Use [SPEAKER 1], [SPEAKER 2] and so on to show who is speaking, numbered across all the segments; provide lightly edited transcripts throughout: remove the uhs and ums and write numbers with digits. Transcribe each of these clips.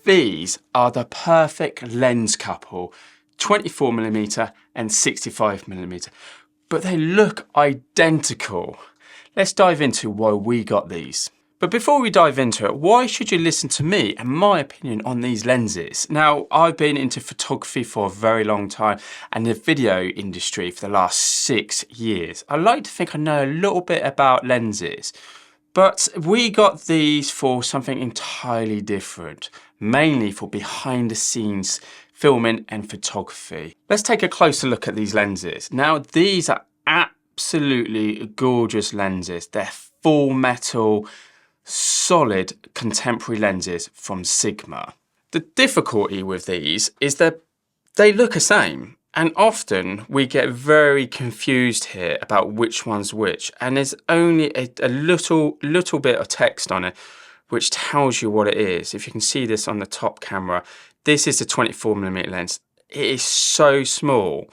[SPEAKER 1] These are the perfect lens couple, 24mm and 65mm, but they look identical. Let's dive into why we got these. But before we dive into it, why should you listen to me and my opinion on these lenses? Now, I've been into photography for a very long time and the video industry for the last 6 years. I like to think I know a little bit about lenses, but we got these for something entirely different, mainly for behind the scenes filming and photography. Let's take a closer look at these lenses. Now, these are absolutely gorgeous lenses. They're full metal, solid contemporary lenses from Sigma. The difficulty with these is that they look the same, and often we get very confused here about which one's which, and there's only a little bit of text on it which tells you what it is. If you can see this on the top camera, this is the 24mm lens. It is so small.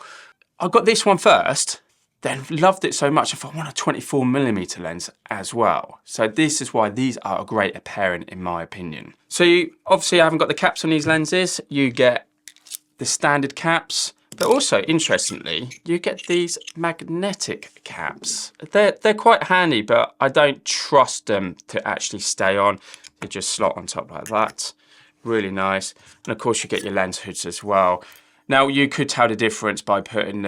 [SPEAKER 1] I got this one first, then loved it so much if I want a 24mm lens as well. So this is why these are a great pairing in my opinion. So you obviously haven't got the caps on these lenses, you get the standard caps, but also interestingly, you get these magnetic caps. They're quite handy, but I don't trust them to actually stay on. They just slot on top like that. Really nice. And of course you get your lens hoods as well. Now you could tell the difference by putting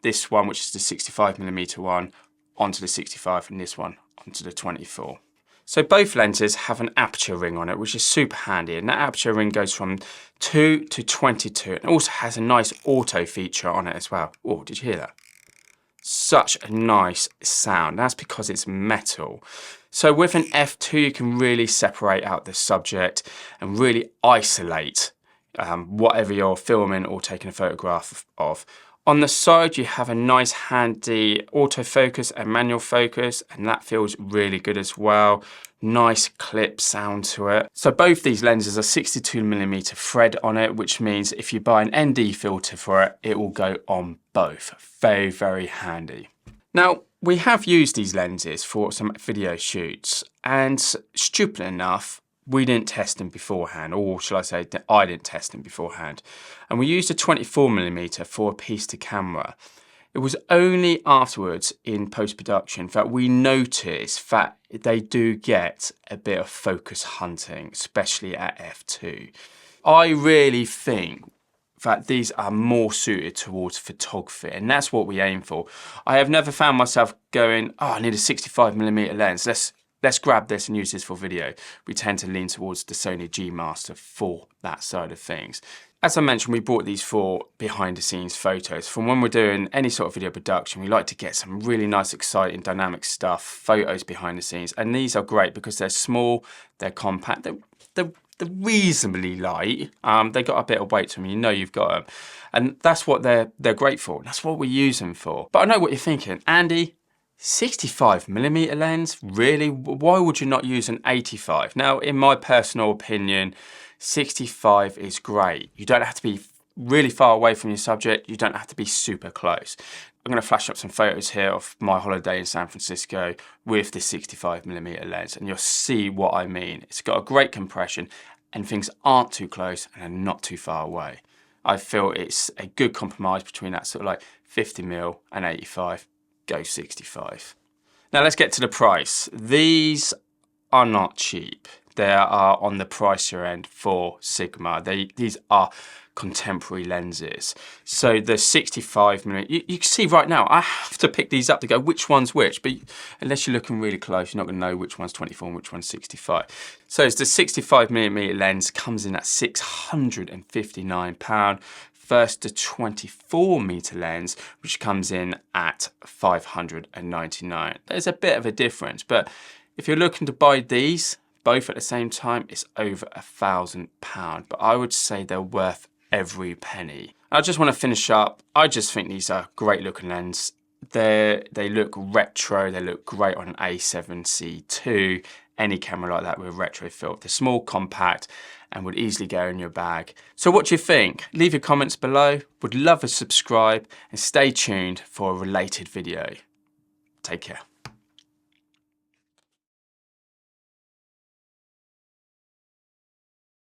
[SPEAKER 1] this one, which is the 65mm one, onto the 65 and this one onto the 24. So both lenses have an aperture ring on it, which is super handy. And that aperture ring goes from 2 to 22. It also has a nice auto feature on it as well. Oh, did you hear that? Such a nice sound. That's because it's metal. So with an f2, you can really separate out the subject and really isolate whatever you're filming or taking a photograph of. On the side, you have a nice handy autofocus and manual focus, and that feels really good as well. Nice clip sound to it. So both these lenses are 62mm thread on it, which means if you buy an ND filter for it, it will go on both. Very, very handy. Now, we have used these lenses for some video shoots, and stupid enough, we didn't test them beforehand, or shall I say that I didn't test them beforehand. And we used a 24mm for a piece to camera. It was only afterwards in post-production that we noticed that they do get a bit of focus hunting, especially at f2. I really think that these are more suited towards photography, and that's what we aim for. I have never found myself going, oh, I need a 65mm lens. Let's grab this and use this for video. We tend to lean towards the Sony G Master for that side of things. As I mentioned, we bought these for behind the scenes photos. From when we're doing any sort of video production, we like to get some really nice, exciting, dynamic stuff, photos behind the scenes. And these are great because they're small, they're compact, they're reasonably light. They got a bit of weight to them, you know you've got them. And that's what they're great for. That's what we use them for. But I know what you're thinking, Andy, 65mm lens, really? Why would you not use an 85? Now, in my personal opinion, 65 is great. You don't have to be really far away from your subject. You don't have to be super close. I'm going to flash up some photos here of my holiday in San Francisco with the 65mm lens, and you'll see what I mean. It's got a great compression and things aren't too close and are not too far away. I feel it's a good compromise between that sort of like 50mm and 85. Go 65. Now let's get to the price. These are not cheap. They are on the pricier end for Sigma. These are contemporary lenses. So the 65mm, you can see right now, I have to pick these up to go which one's which, but unless you're looking really close, you're not gonna know which one's 24 and which one's 65. So it's the 65mm lens, comes in at £659. First, the 24mm lens, which comes in at £599. There's a bit of a difference, but if you're looking to buy these both at the same time, it's over £1,000. But I would say they're worth every penny. I just want to finish up. I just think these are great looking lenses. They look retro. They look great on an A7C II. Any camera like that with retro filter. They're small, compact, and would easily go in your bag. So what do you think? Leave your comments below. Would love a subscribe and stay tuned for a related video. Take care.